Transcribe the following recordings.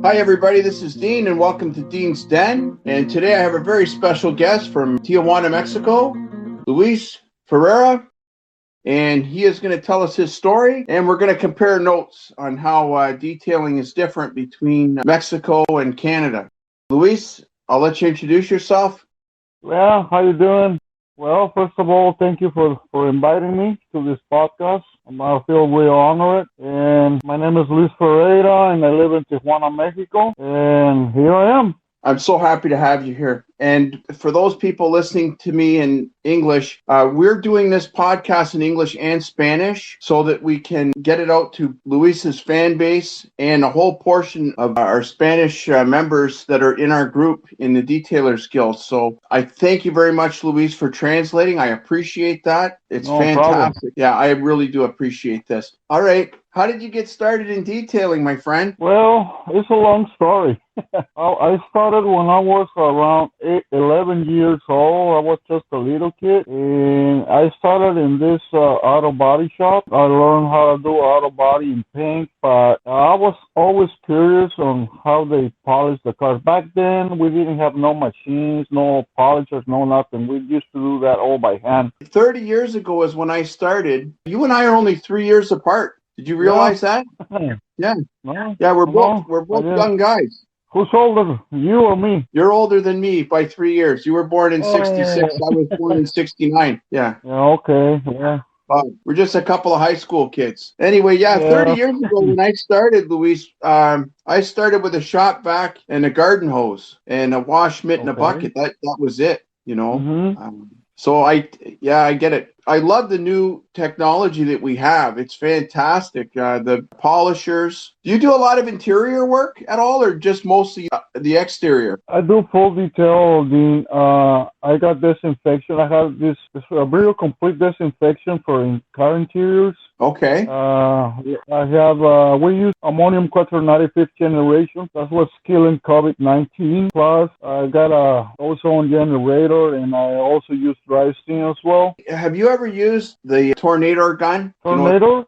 Hi, everybody. This is Dean, and welcome to Dean's Den. And today I have a very special guest from Tijuana, Mexico, Luis Fereirra, and he is going to tell us his story. And we're going to compare notes on how detailing is different between Mexico and Canada. Luis, I'll let you introduce yourself. Well, how you doing? Well, first of all, thank you for inviting me to this podcast. I feel really honored. And my name is Luis Fereirra, and I live in Tijuana, Mexico. And here I am. I'm so happy to have you here. And for those people listening to me in English, we're doing this podcast in English and Spanish so that we can get it out to Luis's fan base and a whole portion of our Spanish members that are in our group in the Detailer Skills. So I thank you very much, Luis, for translating. I appreciate that. It's No problem. fantastic. Yeah, I really do appreciate this. All right. How did you get started in detailing, my friend? Well, it's a long story. I started when I was around 11 years old. I was just a little kid, and I started in this auto body shop. I learned how to do auto body in paint, but I was always curious on how they polish the cars. Back then, we didn't have no machines, no polishers, no nothing. We used to do that all by hand. 30 years ago is when I started. You and I are only 3 years apart. Did you realize that? Yeah. No, Yeah, we're no, both young guys. Who's older, you or me? You're older than me by 3 years. You were born in 66. I was born in 69. Yeah. Yeah, okay. Yeah. We're just a couple of high school kids. Anyway, yeah, 30 Yeah. years ago when I started, Luis, I started with a shop vac and a garden hose and a wash mitt and a Okay. bucket. That was it, you know. Mm-hmm. So I get it. I love the new technology that we have. It's fantastic. The polishers. Do you do a lot of interior work at all, or just mostly the exterior? I do full detail, Dean. I got disinfection. I have this real complete disinfection for car interiors. Okay. I have, we use ammonium quaternary 5th generation. That's what's killing COVID-19. Plus, I got a ozone generator, and I also use dry steam as well. Have you ever used the tornado gun? Tornado?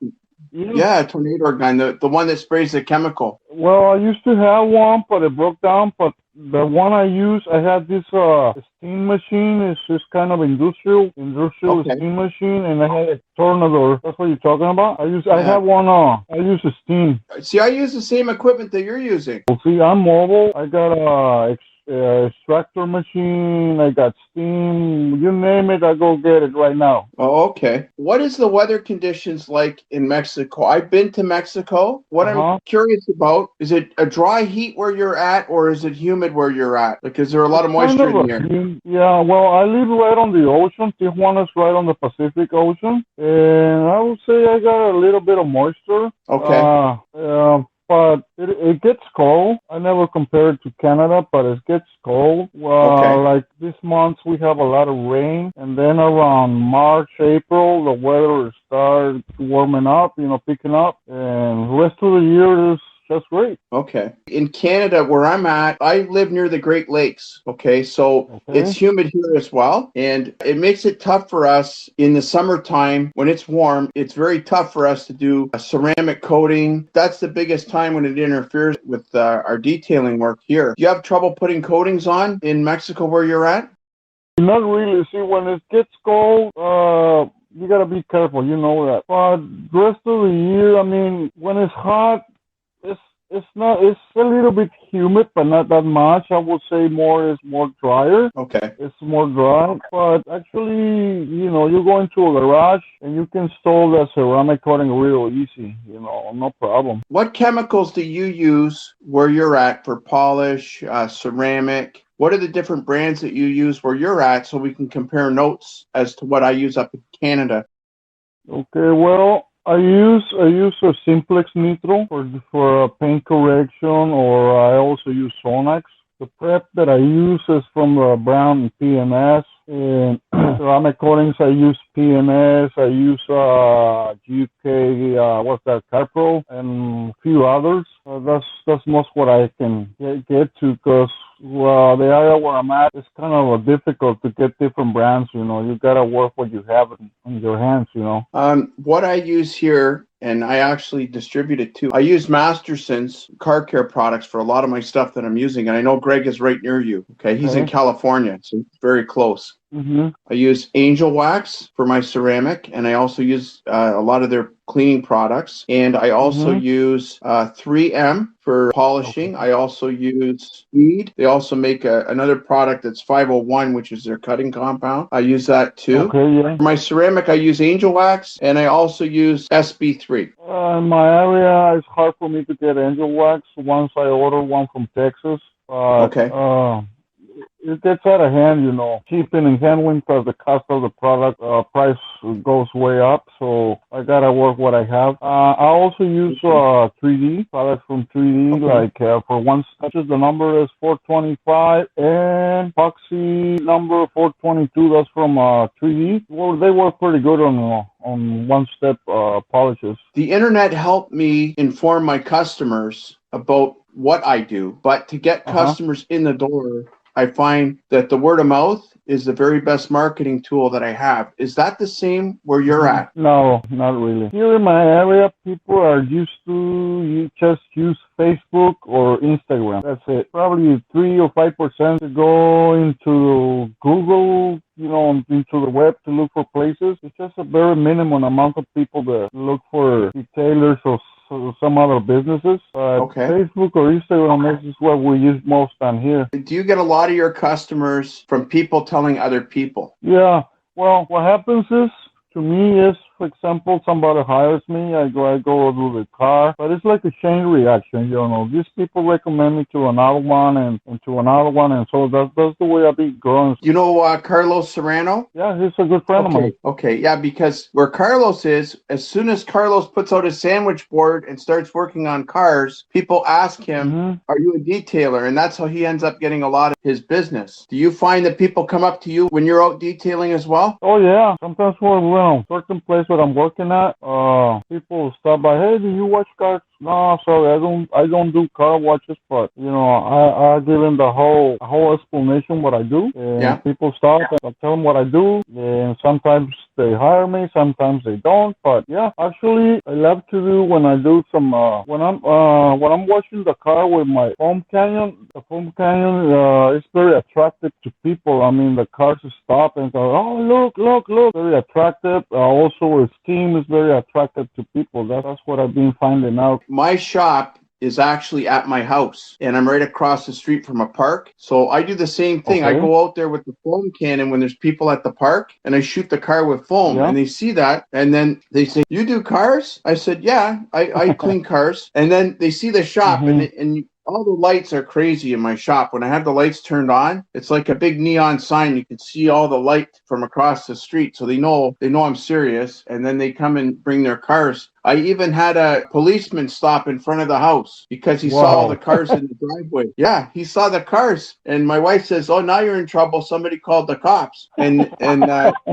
Yeah, tornado gun, the one that sprays the chemical. Well, I used to have one, but it broke down. But the one I use, I had this steam machine. It's just kind of industrial Okay. steam machine, and I had a tornador. That's what you're talking about. I have one. I use a steam. See, I use the same equipment that you're using. See, I'm mobile. I got a extractor machine. I got steam. You name it, I go get it right now. Oh, okay. What is the weather conditions like in Mexico? I've been to Mexico. What I'm curious about, is it a dry heat where you're at, or is it humid where you're at? Because there are a lot of moisture in the air. Yeah, well, I live right on the ocean. Tijuana's right on the Pacific Ocean. And I would say I got a little bit of moisture. Okay. But it gets cold. I never compare it to Canada, but it gets cold. Okay. Like this month, we have a lot of rain. And then around March, April, the weather starts warming up, picking up. And the rest of the year is just great. Okay. In Canada, where I'm at, I live near the Great Lakes. Okay. So it's humid here as well. And it makes it tough for us in the summertime when it's warm. It's very tough for us to do a ceramic coating. That's the biggest time when it interferes with our detailing work here. Do you have trouble putting coatings on in Mexico where you're at? Not really. See, when it gets cold, you got to be careful. You know that. But the rest of the year, I mean, when it's hot, it's a little bit humid, but not that much. I would say is more drier. Okay. It's more dry. But actually, you go into a garage and you can install the ceramic coating real easy, no problem. What chemicals do you use where you're at for polish, ceramic? What are the different brands that you use where you're at so we can compare notes as to what I use up in Canada? Okay, well, I use a Simplex Nitro for paint correction, or I also use Sonax. The prep that I use is from Brown PMS. And ceramic coatings, I use PMS. I use GK, what's that, Carpro, and a few others. That's most what I can get to, because the area where I'm at is kind of difficult to get different brands. You gotta work what you have in your hands. What I use here and I actually distribute it too. I use Masterson's car care products for a lot of my stuff that I'm using, and I know Greg is right near you. Okay, he's in Okay. California, so very close. Mm-hmm. I use Angel Wax for my ceramic, and I also use a lot of their cleaning products. And I also Mm-hmm. use 3M for Okay. polishing. I also use Speed. They also make another product that's 501, which is their cutting compound. I use that too. Okay, yeah. For my ceramic, I use Angel Wax, and I also use SB3. In my area, it's hard for me to get angel wax. Once I order one from Texas, but Okay. it gets out of hand, shipping and handling because the cost of the product price goes way up. So I gotta work what I have. I also use 3D products from 3D. Okay. Like for one stitches, the number is 425, and epoxy number 422. That's from 3D. Well, they work pretty good on one step polishes. The internet helped me inform my customers about what I do, but to get Uh huh. customers in the door, I find that the word of mouth is the very best marketing tool that I have. Is that the same where you're at? No, not really. Here in my area, people are used to just use Facebook or Instagram. That's it. Probably 3 or 5% to go into Google, into the web to look for places. It's just a very minimum amount of people that look for retailers or some other businesses. But Okay. Facebook or Instagram is what we use most on here. Do you get a lot of your customers from people telling other people? Yeah. Well, what happens is, to me, is, for example, somebody hires me, I go do the car, but it's like a chain reaction, These people recommend me to another one and to another one, and so that's the way I've been growing. You know Carlos Serrano? Yeah, he's a good friend of mine. Okay, yeah, because where Carlos is, as soon as Carlos puts out his sandwich board and starts working on cars, people ask him, Mm-hmm. are you a detailer? And that's how he ends up getting a lot of his business. Do you find that people come up to you when you're out detailing as well? Oh yeah, sometimes when certain place where I'm working at, people stop by. Hey, do you watch cars? No, sorry, I don't do car watches, but I give them the whole explanation what I do, and Yeah. people stop and I tell them what I do, and sometimes they hire me, sometimes they don't. But yeah, actually, I love to do when I do some when I'm washing the car with my foam canyon. The foam canyon is very attractive to people. I mean, the cars stop and go, oh look, very attractive. Also, its steam is very attractive to people. That's what I've been finding out. My shop is actually at my house, and I'm right across the street from a park. So I do the same thing. I Okay. go out there with the foam cannon when there's people at the park, and I shoot the car with foam, Yeah. and they see that, and then they say, you do cars? I said, yeah, I clean cars. And then they see the shop, Mhm. and all the lights are crazy in my shop. When I have the lights turned on, it's like a big neon sign. You can see all the light from across the street. So they know I'm serious. And then they come and bring their cars. I even had a policeman stop in front of the house because he saw all the Wow. cars in the driveway. Yeah, he saw the cars. And my wife says, oh, now you're in trouble. Somebody called the cops. And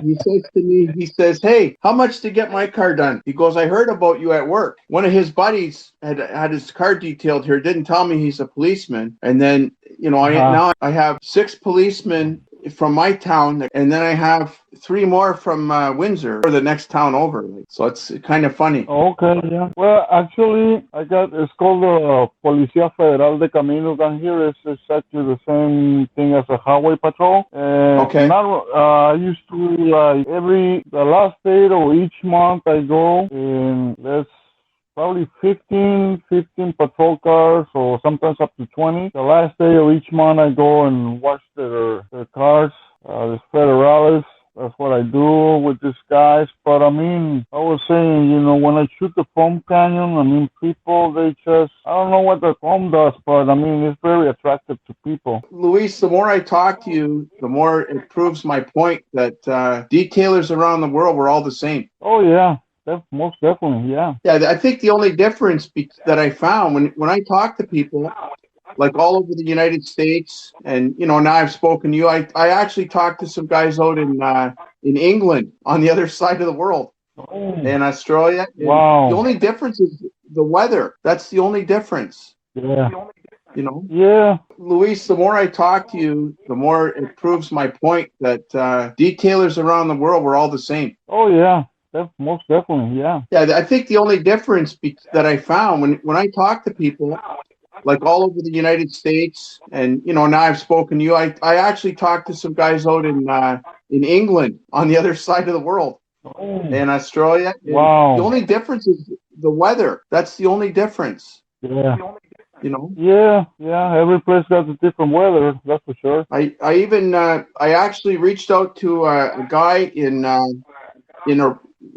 he says to me, he says, hey, how much to get my car done? He goes, I heard about you at work. One of his buddies had his car detailed here, didn't tell me he's a policeman. And then, Uh-huh. now I have 6 policemen from my town, and then I have 3 more from Windsor, or the next town over. So it's kind of funny. Okay, yeah. Well, actually, it's called the Policía Federal de Caminos down here. It's actually the same thing as a highway patrol. Okay. I used to, the last day of each month I go, and there's probably 15 patrol cars, or sometimes up to 20. The last day of each month I go and wash their cars, the Federales. That's what I do with these guys. But I mean, I was saying, when I shoot the foam canyon, I mean, people, I don't know what the foam does, but I mean, it's very attractive to people. Luis, the more I talk to you, the more it proves my point that detailers around the world, we're all the same. Oh, yeah. Most definitely, yeah. Yeah, I think the only difference that I found when I talk to people, like all over the United States, and now I've spoken to you. I actually talked to some guys out in England on the other side of the world, Oh, in Australia. And the wow. only difference is the weather. That's the only difference. Yeah. Yeah. Luis, the more I talk to you, the more it proves my point that detailers around the world, we're all the same. Oh, yeah. most definitely, yeah. Yeah, I think the only difference that I found when I talk to people like all over the United States, and now I've spoken to you. I actually talked to some guys out in England on the other side of the world, Oh, in Australia, and the wow. only difference is the weather. That's the only difference. Yeah. You know, Yeah, yeah. Every place got a different weather, that's for sure. I even I actually reached out to a guy in a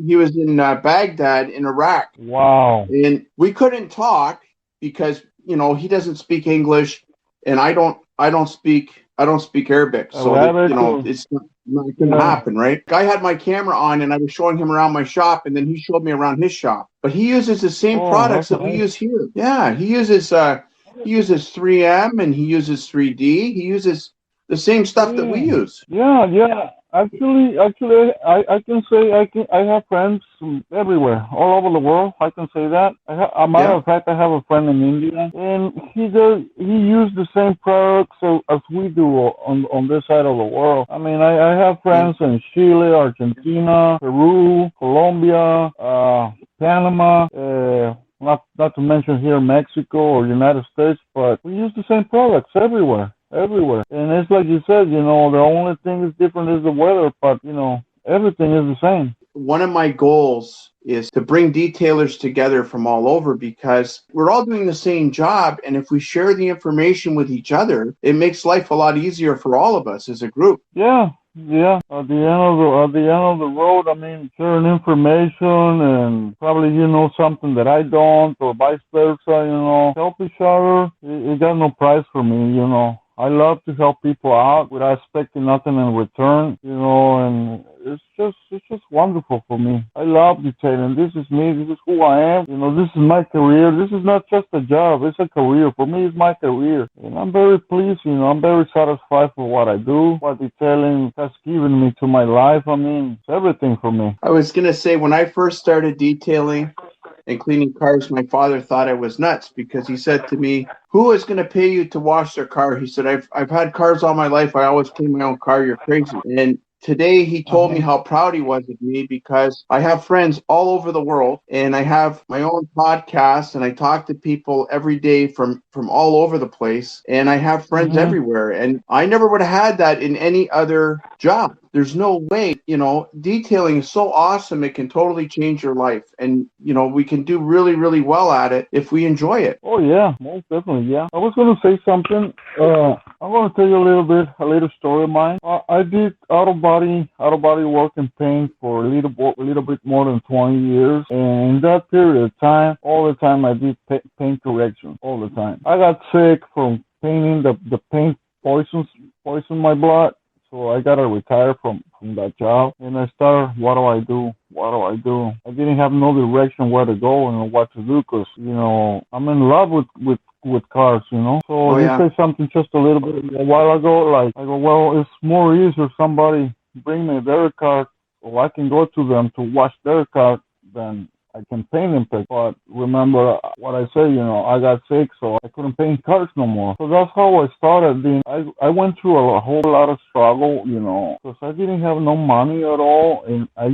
he was in Baghdad in Iraq, Wow. and we couldn't talk because he doesn't speak English, and I don't speak Arabic, so that Arabic, it's not going to yeah. happen, right? I had my camera on and I was showing him around my shop, and then he showed me around his shop, but he uses the same Oh, products that's that we nice. use here. Yeah, he uses 3M and he uses 3D. He uses the same stuff that we Oh, use. yeah, yeah. Actually, I can say I have friends from everywhere, all over the world. I can say that. A matter Yeah. of fact, I have a friend in India, and he used the same products as we do on this side of the world. I mean, I have Yeah. friends in Chile, Argentina, Peru, Colombia, Panama. Not to mention here Mexico or United States, but we use the same products everywhere, everywhere. And it's like you said, the only thing that's different is the weather, but everything is the same. One of my goals is to bring detailers together from all over because we're all doing the same job. And if we share the information with each other, it makes life a lot easier for all of us as a group. Yeah, yeah. At the end of the road, I mean, sharing information and probably you know something that I don't, or vice versa. Help each other. It got no price for me. I love to help people out without expecting nothing in return. And it's just wonderful for me. I love detailing. This is me. This is who I am. This is my career. This is not just a job. It's a career. For me, it's my career. And I'm very pleased. I'm very satisfied for what I do, what detailing has given me to my life. I mean, it's everything for me. I was going to say, when I first started detailing and cleaning cars, my father thought I was nuts because he said to me, "Who is going to pay you to wash their car?" He said, I've had cars all my life. I always clean my own car. You're crazy. And today he told me Uh-huh. how proud he was of me because I have friends all over the world, and I have my own podcast, and I talk to people every day from all over the place, and I have friends Mhm. everywhere, and I never would have had that in any other job. There's no way. Detailing is so awesome. It can totally change your life, and we can do really, really well at it if we enjoy it. Oh yeah, most definitely. Yeah, I was gonna say something. I'm gonna tell you a little story of mine. I did auto body work and paint for a little bit more than 20 years, and in that period of time, all the time I did paint correction all the time. I got sick from painting. The paint poisoned my blood. So I gotta retire from that job, and I started. What do I do? What do I do? I didn't have no direction where to go and what to do, because I'm in love with cars. So Oh you yeah. say something just a little bit a while ago, like I go, well, it's more easier somebody bring me their car, or I can go to them to wash their car than I can paint them. But remember what I say, I got sick, so I couldn't paint cars no more. So that's how I started. I went through a whole lot of struggle, because I didn't have no money at all, and I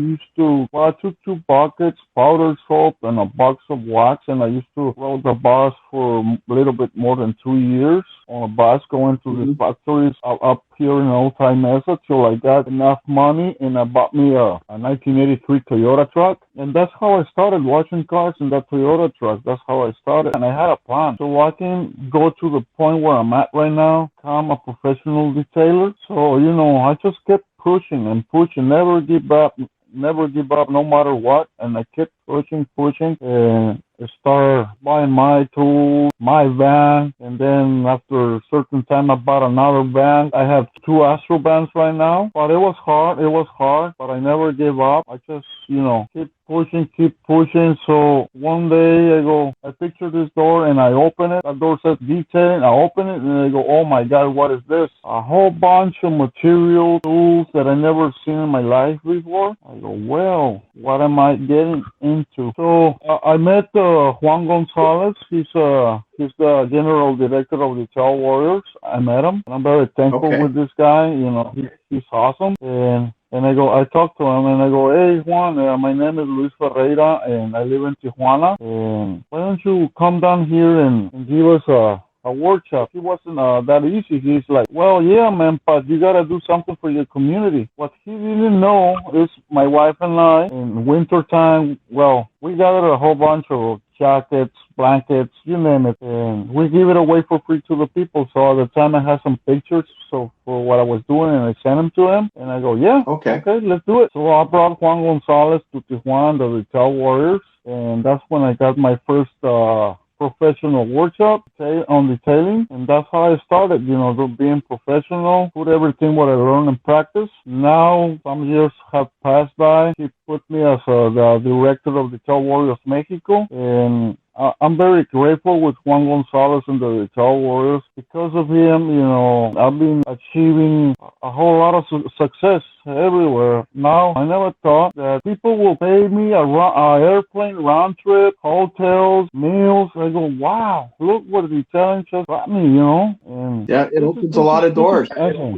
took 2 buckets, powdered soap, and a box of wax, and I used to roll the bus for a little bit more than 2 years on a bus going to these Hmm. factories up here in Old Time Mesa till I got enough money, and I bought me a 1983 Toyota truck, and that's how I started watching cars in that Toyota truck. That's how I started, and I had a plan so I can go to the point where I'm at right now, become a professional detailer. So I just kept pushing and pushing, never give up no matter what, and I kept pushing, and I started buying my tools, my van, and then after a certain time I bought another van. I have 2 Astro vans right now, but it was hard, but I never gave up. I just, keep pushing. So one day I picture this door and I open it. That door says detailing. I open it and I go, oh my God, what is this? A whole bunch of material, tools that I never seen in my life before. I go, well, what am I getting into? So I met Juan Gonzalez. He's the general director of the Child Warriors. I met him, and I'm very thankful Okay. with this guy. He's awesome, And I talked to him and I go, hey Juan, my name is Luis Fereirra and I live in Tijuana. And why don't you come down here and give us a workshop? He wasn't that easy. He's like, well, yeah, man, but you gotta do something for your community. What he didn't know is my wife and I in winter time. Well, we gathered a whole bunch of jackets, blankets, you name it, and we give it away for free to the people. So at the time, I had some pictures. So for what I was doing, and I sent them to him, and I go, yeah, Okay. okay, let's do it. So I brought Juan Gonzalez to Tijuana, the Retail Warriors, and that's when I got my first professional workshop on detailing, and that's how I started, being professional, put everything what I learned in practice. Now, some years have passed by. He put me as the director of Detail Warriors Mexico, and I'm very grateful with Juan Gonzalez and the Retail Warriors. Because of him, I've been achieving a whole lot of success everywhere. Now, I never thought that people will pay me a airplane round trip, hotels, meals. I go, wow, look what the detailing just got me, And Yeah, it opens a lot of doors.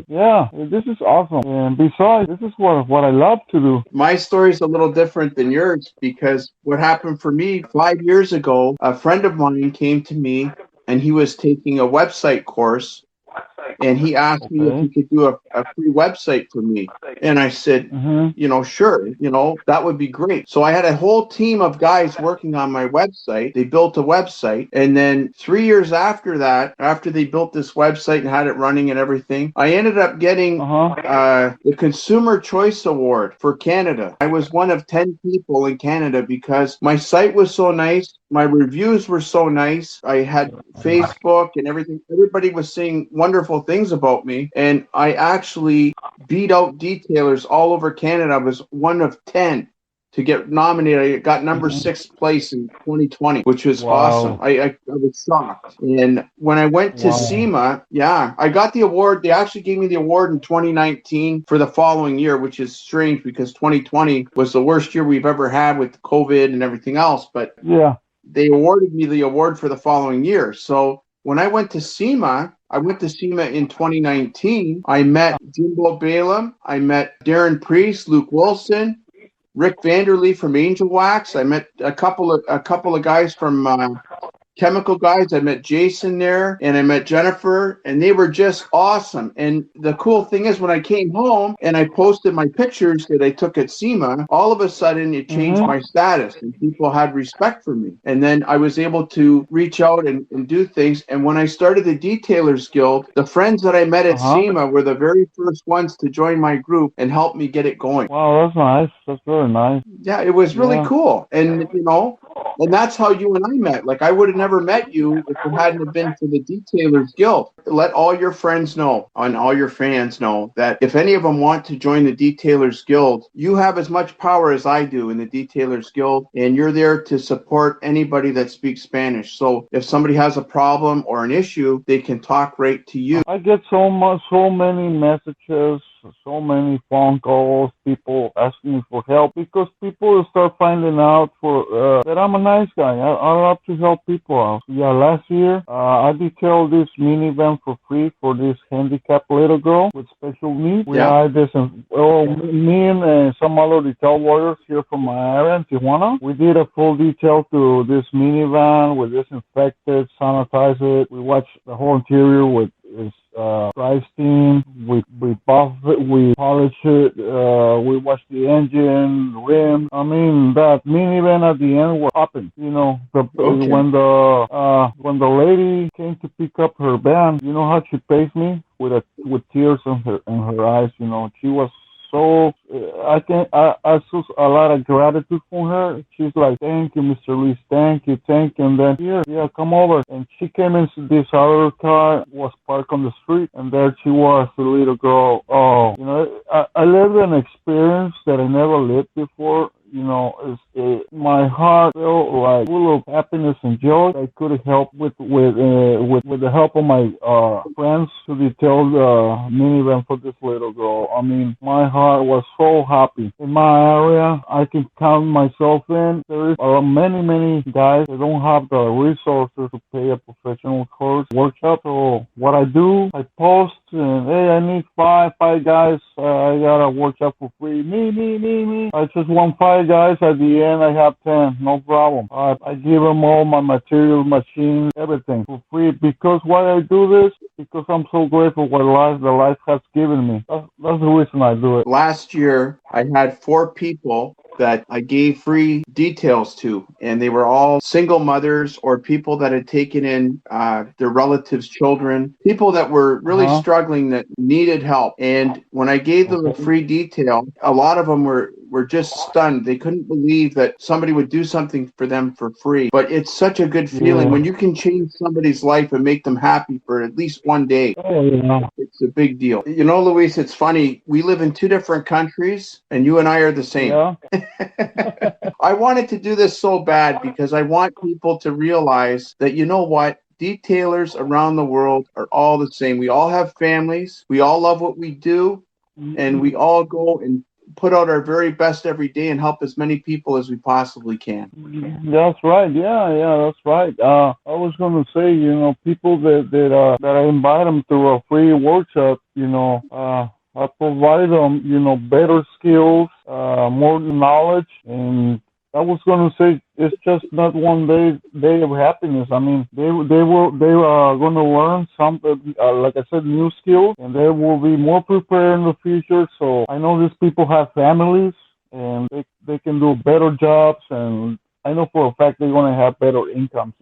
Yeah, this is awesome. And besides, this is what I love to do. My story is a little different than yours because what happened for me 5 years ago, a friend of mine came to me and he was taking a website course and he asked me if he Okay. could do a free website for me. And I said, Mhm. sure, that would be great. So I had a whole team of guys working on my website. They built a website. And then 3 years after that, after they built this website and had it running and everything, I ended up getting Uh huh. the Consumer Choice Award for Canada. I was one of 10 people in Canada because my site was so nice. My reviews were so nice. I had Facebook and everything. Everybody was saying wonderful things about me. And I actually beat out detailers all over Canada. I was one of 10 to get nominated. I got number Mhm. 6th place in 2020, which was awesome. Wow. I was shocked. And when I went to Wow. SEMA, yeah, I got the award. They actually gave me the award in 2019 for the following year, which is strange because 2020 was the worst year we've ever had with COVID and everything else. But Yeah. they awarded me the award for the following year. So when I went to SEMA in 2019. I met Jimbo Balaam. I met Darren Priest, Luke Wilson, Rick Vanderlee from Angel Wax. I met a couple of guys from Chemical Guys. I met Jason there and I met Jennifer, and they were just awesome. And the cool thing is when I came home and I posted my pictures that I took at SEMA, all of a sudden it changed Mhm. my status and people had respect for me. And then I was able to reach out and do things. And when I started the Detailers Guild, the friends that I met Uh at huh. SEMA were the very first ones to join my group and help me get it going. Wow, that's nice. That's very nice. Yeah, it was really Yeah. cool. And that's how you and I met. Like I would have never met you if it hadn't have been for the Detailers Guild. Let all your friends know and all your fans know that if any of them want to join the Detailers Guild, you have as much power as I do in the Detailers Guild, and you're there to support anybody that speaks Spanish. So if somebody has a problem or an issue, they can talk right to you. I get so many messages, so many phone calls, people asking me for help because people start finding out that I'm a nice guy. I love to help people out. Yeah, last year I detailed this minivan for free for this handicapped little girl with special needs. We Yeah. had this, me and some other detail warriors here from my area in Tijuana. We did a full detail to this minivan. We disinfected, sanitized it. We watched the whole interior with its dry steam. We buff it, we polish it, we wash the engine, rim. I mean, that minivan at the end was popping. Okay. When the lady came to pick up her van, you know how she faced me with tears in her eyes. She was so I saw a lot of gratitude from her. She's like, "Thank you, Mr. Luis, thank you, thank you." And then here, yeah, come over. And she came into this other car, was parked on the street, and there she was, the little girl. Oh, I lived an experience that I never lived before. my heart felt like full of happiness and joy. I could help with the help of my friends to detail the minivan for this little girl. I mean, my heart was so happy. In my area, I can count myself in. There is many guys that don't have the resources to pay a professional course workshop. So what I do, I post and hey, I need five guys. I got a workshop for free. Me. I just want 5 guys. At the end, I have 10. No problem. I give them all my materials, machines, everything for free. Because why I do this? Because I'm so grateful for the life has given me. That's the reason I do it. Last year, I had 4 people that I gave free details to, and they were all single mothers or people that had taken in their relatives' children, people that were really struggling that needed help. And when I gave them a free detail, a lot of them were just stunned. They couldn't believe that somebody would do something for them for free. But it's such a good feeling when you can change somebody's life and make them happy for at least one day. Oh, yeah. It's a big deal. You know, Luis, it's funny. We live in 2 different countries, and you and I are the same. Yeah. I wanted to do this so bad because I want people to realize that, you know what? Detailers around the world are all the same. We all have families. We all love what we do, and we all go and put out our very best every day and help as many people as we possibly can. That's right. Yeah, that's right. I was going to say, people that I invite them to a free workshop, I provide them, better skills, more knowledge, and I was going to say it's just not one day of happiness. I mean, they are going to learn some, like I said, new skills, and they will be more prepared in the future. So I know these people have families, and they can do better jobs, and I know for a fact they're going to have better incomes.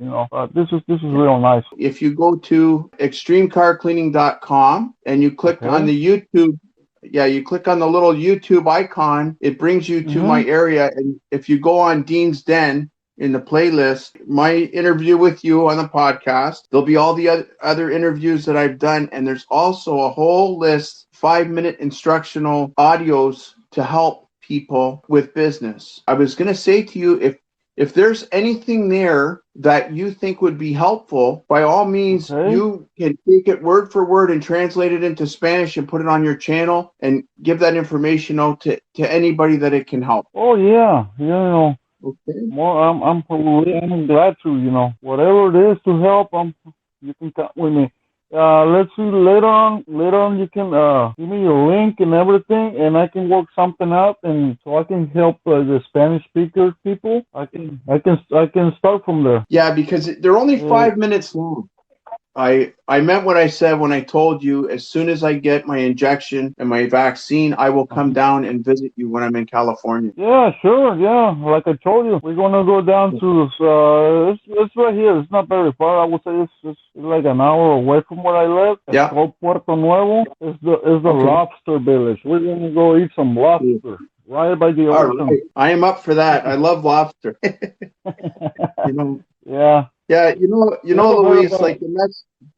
This is real nice. If you go to extremecarcleaning.com and you click on the YouTube. Yeah, you click on the little YouTube icon, it brings you to my area. And if you go on Dean's Den in the playlist, my interview with you on the podcast, there'll be all the other interviews that I've done. And there's also a whole list, 5-minute instructional audios to help people with business. I was going to say to you, if there's anything there that you think would be helpful, by all means, you can take it word for word and translate it into Spanish and put it on your channel and give that information out to anybody that it can help. Oh, yeah. Okay. Well, I'm glad to, whatever it is to help, you can count with me. Let's see, later on you can give me your link and everything, and I can work something out, and so I can help the Spanish speaker people. I can start from there. Yeah, because they're only 5 minutes long. I meant what I said when I told you as soon as I get my injection and my vaccine, I will come down and visit you when I'm in California. Yeah, sure. Yeah, like I told you, we're gonna go down to it's right here. It's not very far. I would say it's like an hour away from where I live. It's called Puerto Nuevo. It's the lobster village. We're gonna go eat some lobster right by the ocean. Right. I am up for that. I love lobster. Yeah. Yeah, Luis, like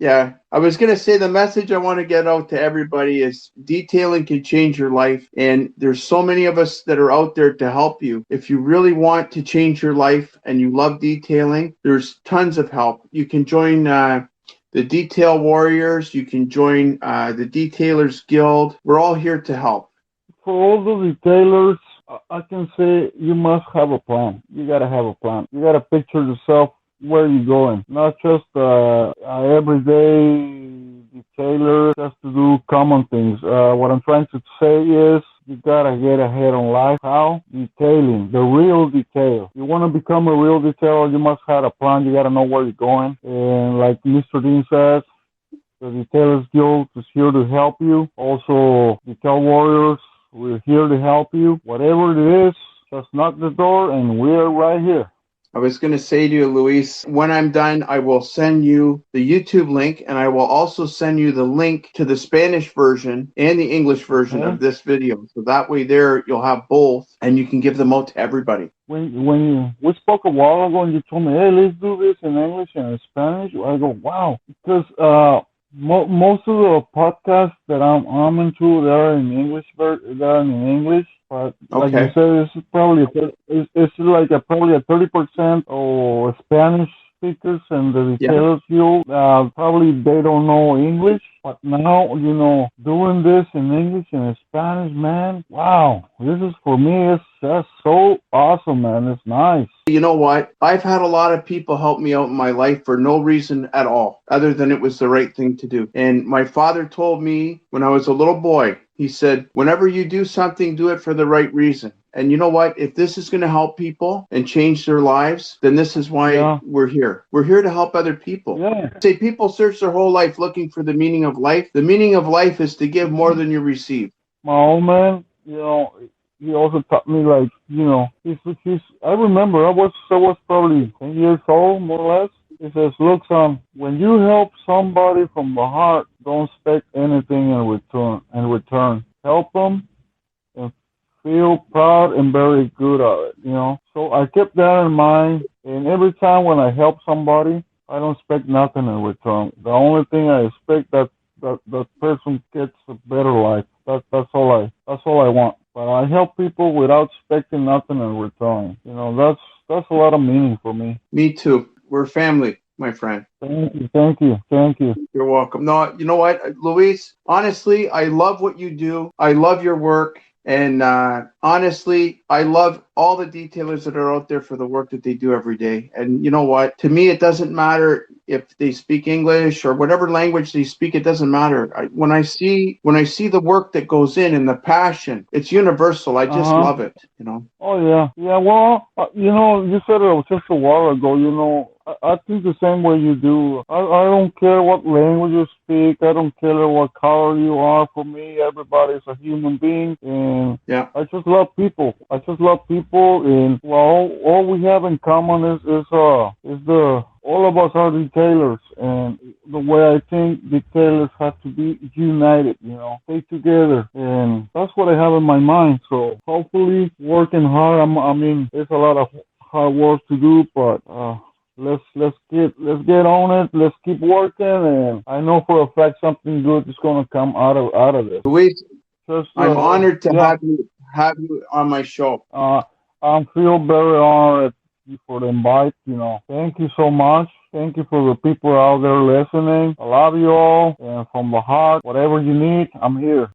I was going to say the message I want to get out to everybody is detailing can change your life. And there's so many of us that are out there to help you. If you really want to change your life and you love detailing, there's tons of help. You can join the Detail Warriors. You can join the Detailers Guild. We're all here to help. For all the detailers, I can say you must have a plan. You got to have a plan. You got to picture yourself where you're going, not just everyday detailer just to do common things. What I'm trying to say is you gotta get ahead on life. How? Detailing, the real detail. You want to become a real detailer, you must have a plan. You gotta know where you're going. And like Mr. Dean says, the Detailers Guild is here to help you. Also, Detail Warriors, we're here to help you. Whatever it is, just knock the door and we're right here. I was going to say to you, Luis, when I'm done, I will send you the YouTube link, and I will also send you the link to the Spanish version and the English version of this video. So that way there, you'll have both, and you can give them out to everybody. When we spoke a while ago and you told me, hey, let's do this in English and in Spanish, I go, wow. Because Most of the podcasts that I'm into, they're in English. They're in English, but like you Okay. said, it's like probably a 30% or Spanish speakers and the Yeah. retailers field. Probably they don't know English, but now doing this in English and in Spanish, man, wow, this is for me. It's that's so awesome, man. It's nice. You know what? I've had a lot of people help me out in my life for no reason at all, other than it was the right thing to do. And my father told me when I was a little boy, he said, whenever you do something, do it for the right reason. And you know what? If this is going to help people and change their lives, then this is why Yeah, we're here. We're here to help other people. yeah. Say people search their whole life looking for the meaning of life. The meaning of life is to give more than you receive. My old man, he also taught me like, he's. I remember I was probably 10 years old, more or less. He says, look, son, when you help somebody from the heart, don't expect anything in return. Help them and feel proud and very good at it. So I kept that in mind, and every time when I help somebody, I don't expect nothing in return. The only thing I expect that person gets a better life. That's all I want. But I help people without expecting nothing in return. That's a lot of meaning for me. Me too. We're family, my friend. Thank you. You're welcome. No, you know what, Luis? Honestly, I love what you do. I love your work. And honestly, I love all the detailers that are out there for the work that they do every day. And you know what? To me, it doesn't matter if they speak English or whatever language they speak. It doesn't matter. When I see the work that goes in and the passion, it's universal. I Uh just huh. love it. You know. Oh yeah, yeah. Well, you said it just a while ago. I think the same way you do. I don't care what language you speak. I don't care what color you are. For me, everybody's a human being, and Yeah. I just love people. And well, all we have in common is the all of us are retailers, and the way I think retailers have to be united. Stay together, and that's what I have in my mind. So hopefully, working hard. I mean, there's a lot of hard work to do, but let's get on it. Let's keep working, and I know for a fact something good is gonna come out of this. Luis, Just I'm honored to yeah. have you on my show. Uh, I feel very honored for the invite. Thank you so much. Thank you for the people out there listening. I love you all, and from the heart, whatever you need, I'm here.